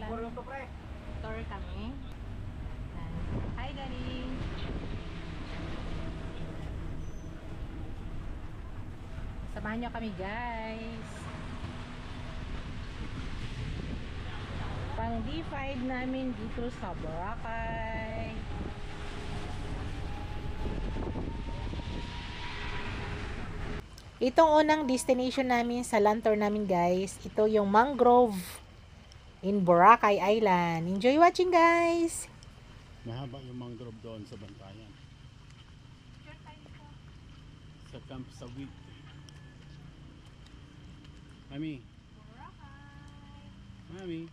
Tour kami. Yan. Hi, Daddy! Samahan nyo kami, guys. Pang D5 namin dito sa Boracay. Itong unang destination namin sa land tour namin, guys. Ito yung mangrove in Boracay Island. Enjoy watching, guys! Mahaba yung mangrove doon sa Bantayan. Sa Camp Sawit. Mami. Mami.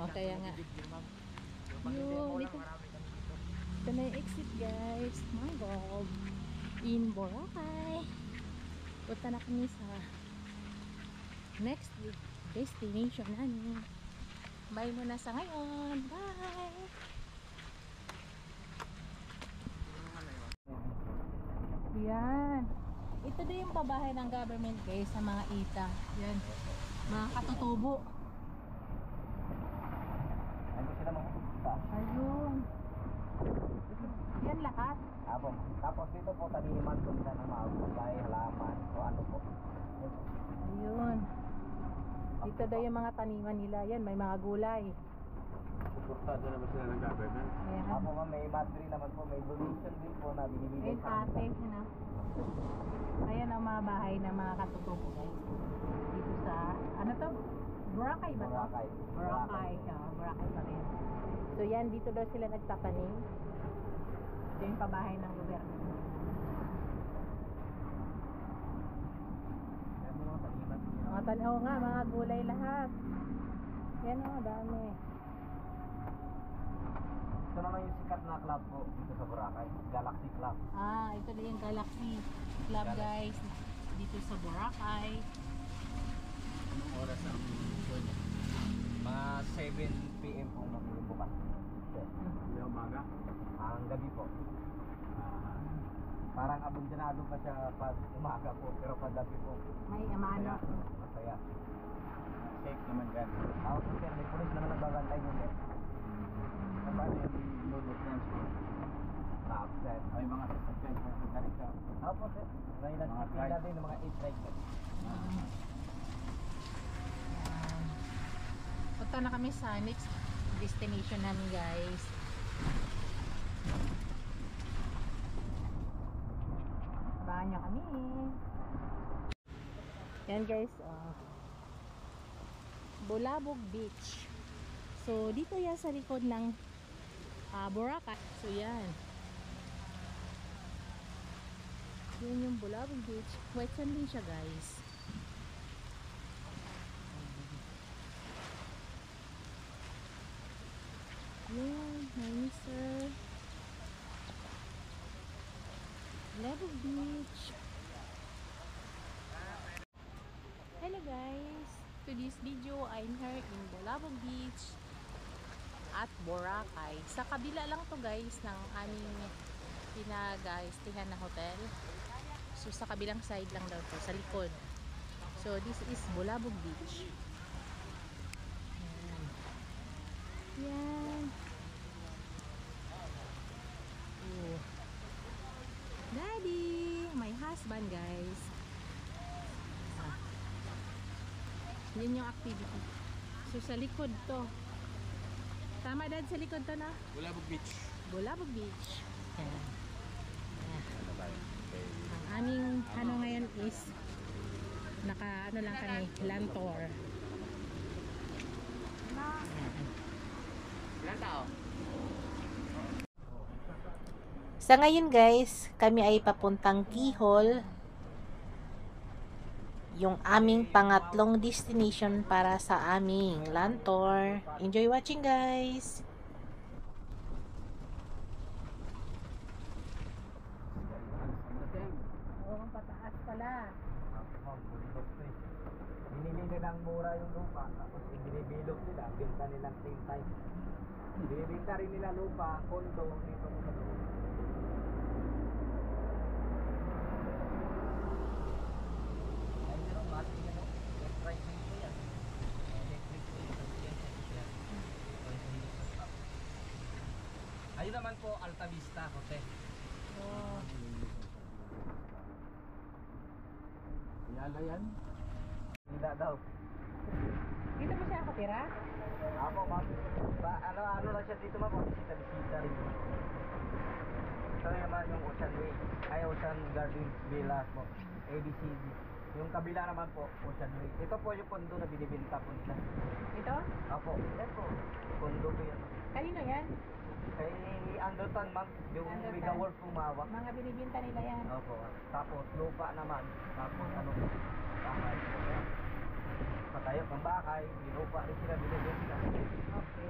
Kaya nga. Yung, ito na yung exit, guys. My God. In Boracay. Punta na kami sa next destination namin. Bye muna sa ngayon. Bye! Yan. Ito din yung pabahay ng government, guys, sa mga ita. Yan. Mga katutubo. Ayun. Yan lahat. Apo. Tapos dito po taniman po nila ng mga gulay, halaman, o ano po. Ayun. Dito daw yung mga taniman nila. Yan, may mga gulay. Suportado naman sila ng government. Ayan. Apo ma'am, may battery naman po, may donation din po na binibigay Ayun, sa ate. Ano? Ayan ang mga bahay ng mga katutubo, guys. Dito sa, ano to? Boracay ba to? Boracay. Boracay. Boracay pa rin. So yan, dito daw sila nagtatanim. Ito yung pabahay ng gobyerno. Yan po mga taniman. Mga tanaw nga, mga gulay lahat. Yan o, dami. Ito naman yung sikat na club po dito sa Boracay, Galaxy Club. Ah, ito na yung Galaxy Club, guys. dito sa Boracay. Anong oras ang pwede? Mga 7 PM po bukas. Hindi umaga? Ang gabi po. Parang abundado pa siya pag umaga po, pero pag gabi po, May amano. masaya. Safe naman dyan. Tapos po sir, may pulis naman nagbabantay mo sir. Paano yung load of transport? Na-upset. Ay mga sasakyan sa Tarika. Opo sir, may Mga nagpipila drive. din ng mga 8 rider. Punta na kami sa next destination namin, guys. Abangan nyo kami. Yan, guys. Bulabog Beach. So, dito yan sa likod ng Boracay. So, yan. Yan yung Bulabog Beach. White sand din siya, guys. Yan, my mister. Bulabog Beach. Hello guys! Today's video, I'm here in Bulabog Beach at Boracay. Sa kabila lang to guys ng aming pinag-istihan na hotel. So sa kabilang side lang daw to, sa likod. So this is Bulabog Beach. Yan. Oh. Daddy! My husband, guys. Yan yung activity. So, sa likod to. Tama, Dad? Sa likod to na? Bulabog Beach. Bulabog Beach. Yan. Yan. Ang aming ano ngayon is naka ano lang kami, land tour. Ilan tao? Sa ngayon guys, kami ay papuntang Kihol. Yung aming pangatlong destination para sa aming land tour. Enjoy watching guys! Oo, pataas pala. Binili nilang mura yung lupa, tapos binibilog nila, binta nilang same time. Binibinta rin nila lupa, kondo, dito mo sa loob. Ay, pero matik yan, electric dito yan. Electric dito yan. Ayun naman po, Alta Vista Hotel. Oh. Yala yan? Hindi daw. Dito mo siya nakatira? Apo, ma'am. Ano lang siya dito, ma'am. Bisita rin. Ito naman yung Ocean Way. Ay, Ocean Gardens Villa po. ABCD. Yung kabila naman po, Ocean Way. Ito po yung kondo na binibinta po nila. Ito? Apo, yan po. Kondo po yan. Kanino yan? Kay Anderton, ma'am. Yung Anderton. Mega World pumawak. Mga binibinta nila yan. Opo. Tapos lupa naman. Tapos ano, bakay. Ayan. Patayo ng bakay. Lupa rin sila binibinta. Okay.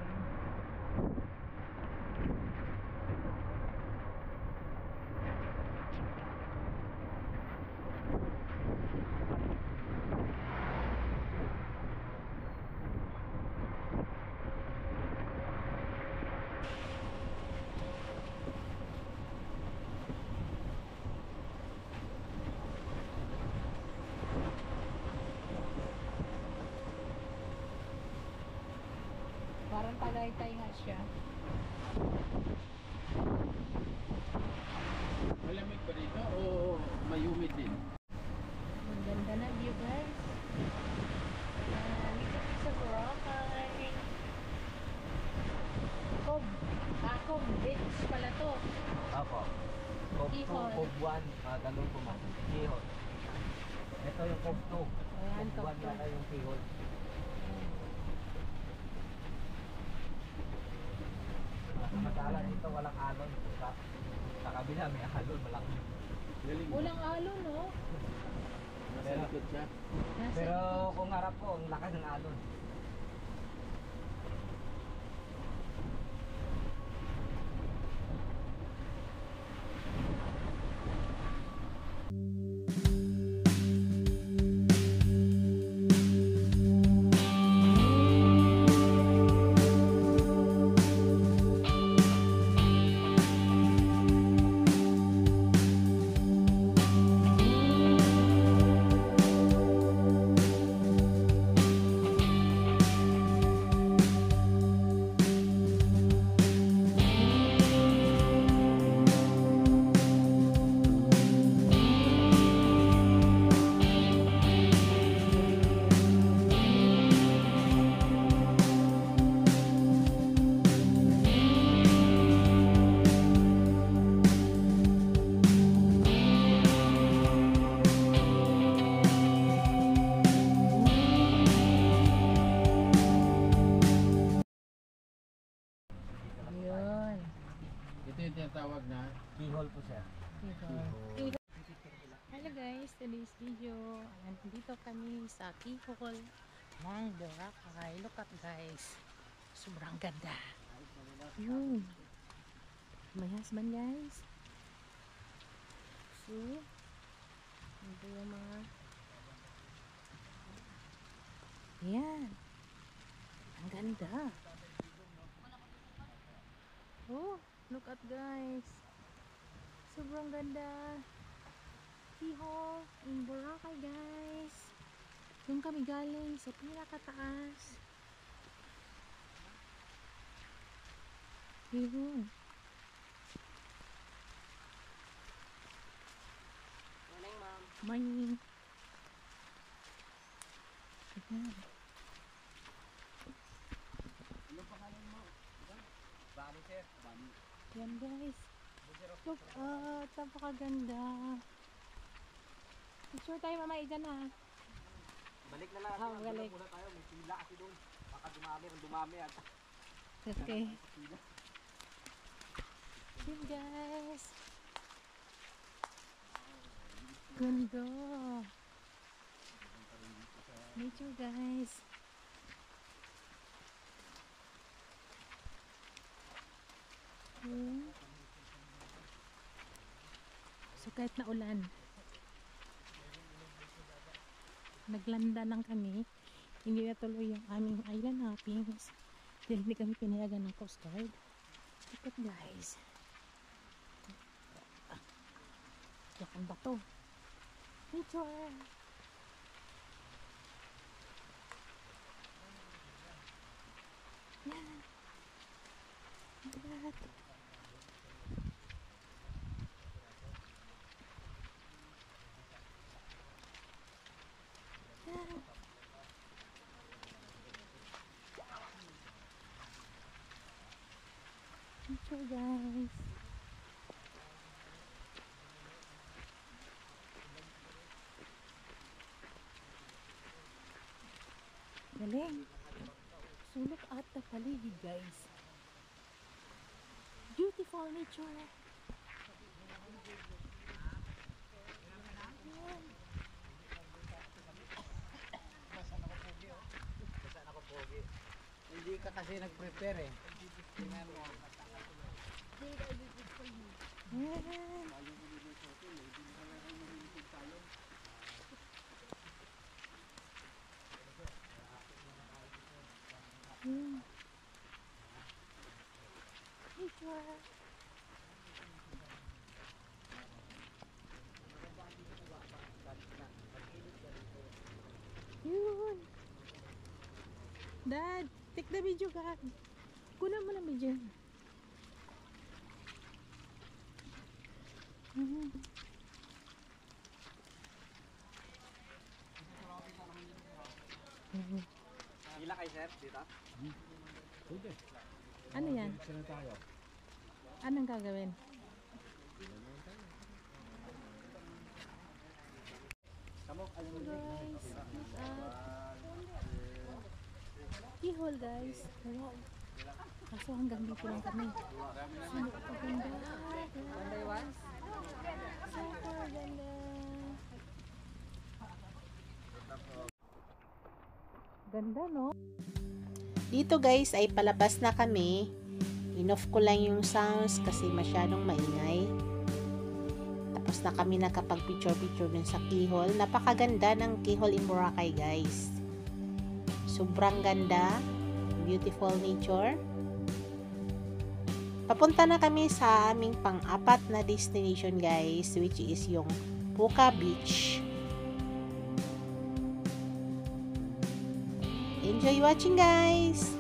Parang Tagaytay nga siya. Malamig ba dito o may humid din? Ang ganda na view guys. Dito sa Boracay. Cove Beach pala to. Opo. Cove 2, Kihol. Cove 1, ganun po ma'am. Kihol. Ito yung Cove 2. Ayan, Cove Cove 1 na yung Kihol. Masala dito walang alon. Sa kabila may alon, malaki. Galing. Walang alon, no? Nasa likod siya. Nasa Pero kung harap po, ang laki ng alon. today's video. Nandito kami sa Kihol ng Boracay. Look at guys. Sobrang ganda. Yun. My husband guys. So, ito yung mga yan. Ang ganda. Oh, look at guys. Sobrang ganda. Kihol in Boracay guys. Doon kami galing sa pinakataas. Yun. Morning, ma'am. Morning. Ayan. Ano pangalan mo? Bali, sir. Bani. Yan guys. Look at napakaganda. Picture tayo mamaya dyan ha. Balik na lang. Ah, balik. Muna tayo. May pila kasi doon. Baka dumami at Okay. Yun guys. Ganda. Nature guys. Yun. So kahit na ulan, naglanda lang kami, hindi na tuloy yung aming island hoppings dahil hindi kami pinayagan ng Coast Guard. Look at guys. Yakan ba to? Nature! Yan! Look at that! Yan! Nature guys! Galing! So look at the paligid guys. Beautiful nature. Ayan. hindi ka kasi nag-prepare eh. Tingnan mo. Ayan. Ayan. Nature. Yun. Dad, take the video ka. Kunan mo na video. Mhm. Mhm. Pila kayo, sir, dito? Pwede. Ano yan? Saan na tayo? Anong gagawin? Kamu, alam mo Guys, look at Kihol guys. Wow. Kaso hanggang dito lang kami. Super ganda. Guys. Super ganda. Ganda no? Dito guys ay palabas na kami. Inoff ko lang yung sounds kasi masyadong maingay. Tapos na kami nakapag-picture-picture dun sa Kihol. Napakaganda ng Kihol in Boracay guys. Sobrang ganda. Beautiful nature. Papunta na kami sa aming pang-apat na destination guys, which is yung Puka Beach. Enjoy watching guys!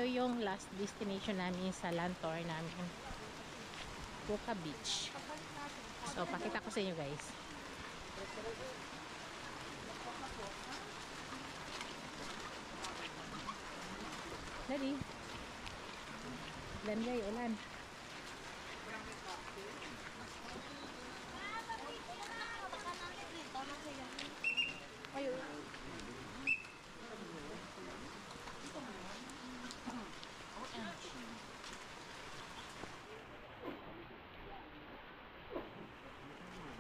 ito yung last destination namin sa land tour namin. Puka Beach. So, pakita ko sa inyo guys. Dali. Ulan guys, ulan.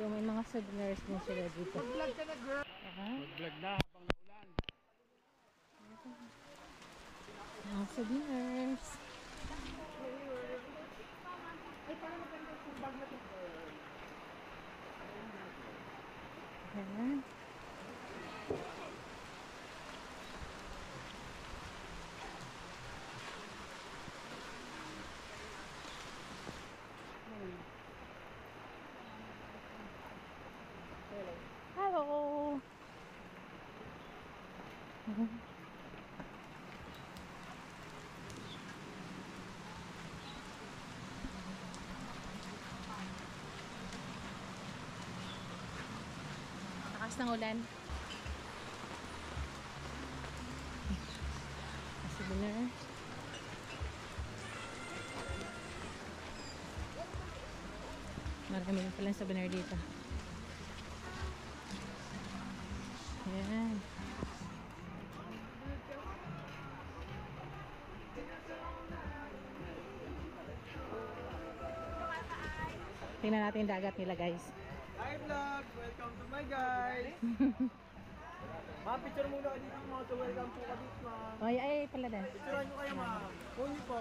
So, may mga souvenirs din sila dito. Vlog ka na, girl. Aha. Vlog na habang naulan. Mga souvenirs. Ayan. Hello. Lakas ng ulan. Souvenir. Marami na palang souvenir dito. Ayan. Tingnan natin yung dagat nila guys. Hi vlog! Welcome to my guys! Ma'am, picture muna kayo dito mga to. Welcome po kabit, ma'am. Ay, ay, pala din. Picturean nyo kayo, ma'am. Huni po.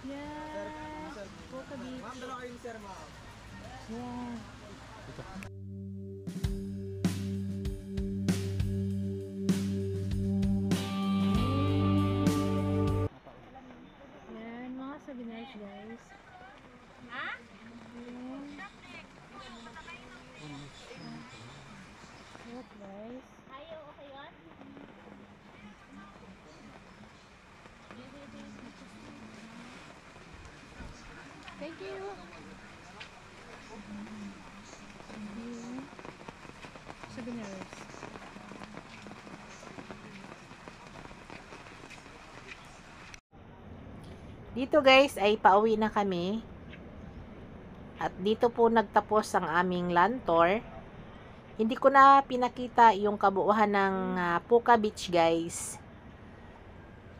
Yan. Puka Beach. Ma'am, dala kayo ni sir, ma'am. Yan. Yan, mga souvenirs guys. Ha? What guys? Ayaw, okay yun? Thank you. Souvenirs. Dito guys ay pauwi na kami. At dito po nagtapos ang aming land tour. Hindi ko na pinakita yung kabuuhan ng Puka Beach guys.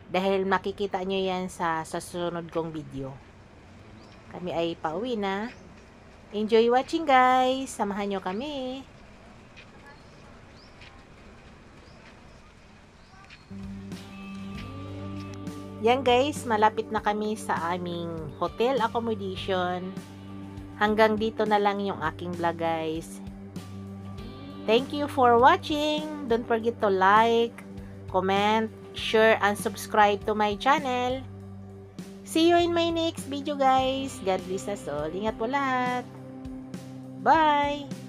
Dahil makikita nyo yan sa susunod kong video. Kami ay pauwi na. Enjoy watching guys. Samahan nyo kami. Yan guys, malapit na kami sa aming hotel accommodation. Hanggang dito na lang yung aking vlog guys. Thank you for watching. Don't forget to like, comment, share, and subscribe to my channel. See you in my next video guys. God bless us all. Ingat po lahat. Bye!